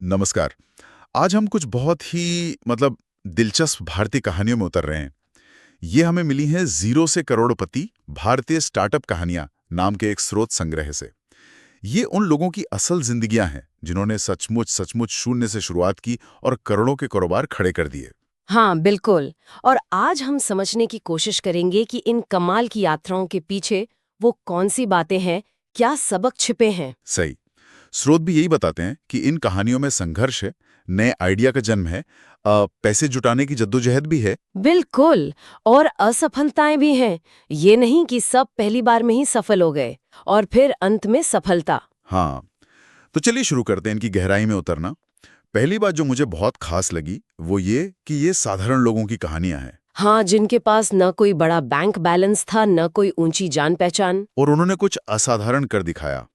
नमस्कार। आज हम कुछ बहुत ही दिलचस्प भारतीय कहानियों में उतर रहे हैं। ये हमें मिली हैं जीरो से करोड़पति भारतीय स्टार्टअप कहानियां नाम के एक स्रोत संग्रह से। ये उन लोगों की असल जिंदगियां हैं जिन्होंने सचमुच सचमुच शून्य से शुरुआत की और करोड़ों के कारोबार खड़े कर दिए। हाँ, बिल्कुल। और आज हम समझने की कोशिश करेंगे कि इन कमाल की यात्राओं के पीछे वो कौन सी बातें हैं, क्या सबक छिपे हैं। सही। स्रोत भी यही बताते हैं कि इन कहानियों में संघर्ष है, नए आइडिया का जन्म है, पैसे जुटाने की जद्दोजहद भी है। बिल्कुल। और असफलताएं भी हैं। ये नहीं कि सब पहली बार में ही सफल हो गए और फिर अंत में सफलता। हाँ, तो चलिए शुरू करते हैं इनकी गहराई में उतरना। पहली बात जो मुझे बहुत खास लगी वो ये कि ये साधारण लोगों की कहानियां हैं हाँ, जिनके पास न कोई बड़ा बैंक बैलेंस था, न कोई ऊंची जान पहचान। और उन्होंने कुछ असाधारण कर दिखाया।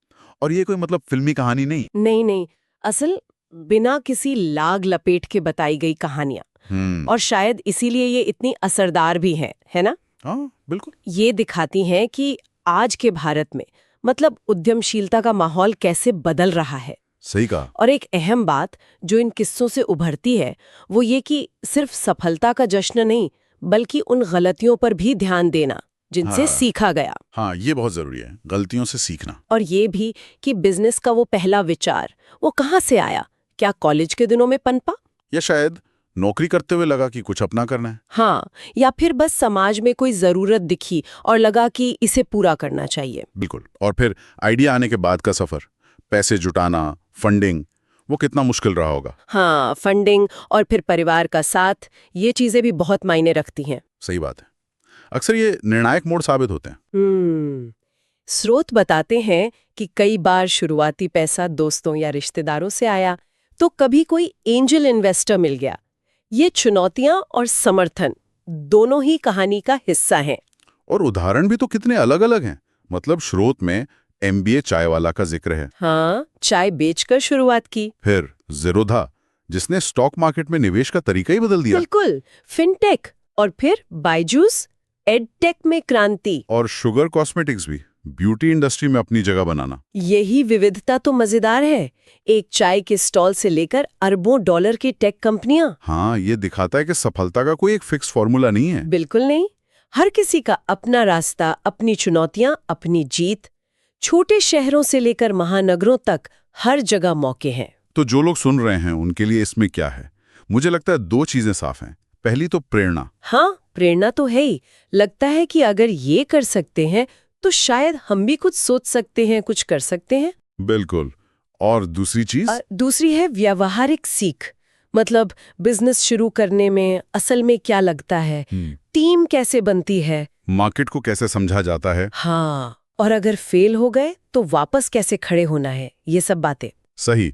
और ये कोई फिल्मी कहानी नहीं। नहीं नहीं, असल बिना किसी लाग लपेट के बताई गई कहानियां। और शायद इसीलिए ये इतनी असरदार भी हैं, है ना? हाँ, बिल्कुल। ये दिखाती हैं कि आज के भारत में उद्यमशीलता का माहौल कैसे बदल रहा है। सही कहा। और एक अहम बात जो इन किस्सों से उभरती है वो ये कि सिर्फ सफलता का जश्न नहीं, बल्कि उन गलतियों पर भी ध्यान देना जिनसे हाँ, सीखा गया। हाँ, ये बहुत जरूरी है, गलतियों से सीखना। और ये भी कि बिजनेस का वो पहला विचार वो कहाँ से आया, क्या कॉलेज के दिनों में पनपा, या शायद नौकरी करते हुए लगा कि कुछ अपना करना है। हाँ, या फिर बस समाज में कोई जरूरत दिखी और लगा कि इसे पूरा करना चाहिए। बिल्कुल। और फिर आइडिया आने के बाद का सफर, पैसे जुटाना, फंडिंग, वो कितना मुश्किल रहा होगा। हाँ, फंडिंग और फिर परिवार का साथ, ये चीजें भी बहुत मायने रखती हैं। सही बात है। अक्सर ये निर्णायक मोड़ साबित होते हैं। स्रोत बताते हैं कि कई बार शुरुआती पैसा दोस्तों या रिश्तेदारों से आया, तो कभी कोई एंजल इन्वेस्टर मिल गया। ये चुनौतियां और समर्थन दोनों ही कहानी का हिस्सा हैं। और उदाहरण भी तो कितने अलग अलग हैं। स्रोत में MBA चाय वाला का जिक्र है। हाँ, चाय बेचकर शुरुआत की। फिर ज़ीरोधा, जिसने स्टॉक मार्केट में निवेश का तरीका ही बदल दिया। बिल्कुल, फिनटेक। और फिर बायजूस, एडटेक में क्रांति। और शुगर कॉस्मेटिक्स भी, ब्यूटी इंडस्ट्री में अपनी जगह बनाना। यही विविधता तो मजेदार है। एक चाय के स्टॉल से लेकर अरबों डॉलर की टेक कंपनियां। हाँ, ये दिखाता है कि सफलता का कोई एक फिक्स फॉर्मूला नहीं है। बिल्कुल नहीं। हर किसी का अपना रास्ता, अपनी चुनौतियां, अपनी जीत। छोटे शहरों से लेकर महानगरों तक हर जगह मौके हैं। तो जो लोग सुन रहे हैं उनके लिए इसमें क्या है? मुझे लगता है 2 चीजें साफ हैं। पहली तो प्रेरणा। हाँ, प्रेरणा तो है ही। लगता है कि अगर ये कर सकते हैं तो शायद हम भी कुछ सोच सकते हैं, कुछ कर सकते हैं। बिल्कुल। और दूसरी चीज? दूसरी है व्यावहारिक सीख। बिजनेस शुरू करने में असल में क्या लगता है, टीम कैसे बनती है, मार्केट को कैसे समझा जाता है। हाँ, और अगर फेल हो गए तो वापस कैसे खड़े होना है, ये सब बातें। सही।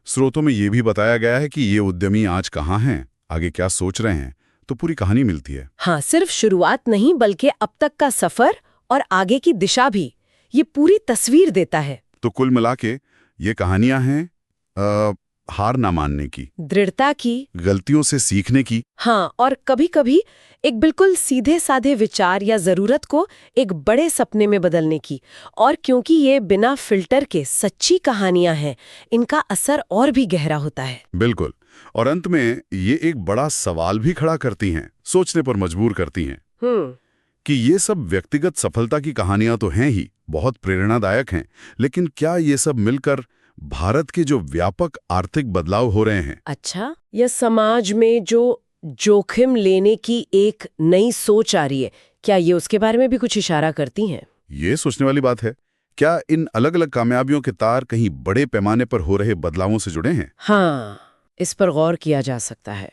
स्रोतों में ये भी बताया गया है कि ये उद्यमी आज कहाँ हैं, आगे क्या सोच रहे हैं, तो पूरी कहानी मिलती है। हाँ, सिर्फ शुरुआत नहीं बल्कि अब तक का सफर और आगे की दिशा भी ये पूरी तस्वीर देता है। तो कुल मिला के ये कहानियां हैं हार ना मानने की, दृढ़ता की, गलतियों से सीखने की। हाँ, और कभी-कभी एक बिल्कुल सीधे साधे विचार या जरूरत को एक बड़े सपने में बदलने की। और क्योंकि ये बिना फिल्टर के सच्ची कहानियां हैं, इनका असर और भी गहरा होता है। बिल्कुल। और अंत में ये एक बड़ा सवाल भी खड़ा करती हैं, सोचने पर मजबूर करती हैं कि ये सब व्यक्तिगत सफलता की कहानियां तो हैं ही, बहुत प्रेरणादायक हैं, लेकिन क्या ये सब मिलकर भारत के जो व्यापक आर्थिक बदलाव हो रहे हैं, अच्छा, या समाज में जो जोखिम लेने की एक नई सोच आ रही है, क्या ये उसके बारे में भी कुछ इशारा करती हैं? ये सोचने वाली बात है। क्या इन अलग अलग कामयाबियों के तार कहीं बड़े पैमाने पर हो रहे बदलावों से जुड़े हैं? हाँ, इस पर गौर किया जा सकता है।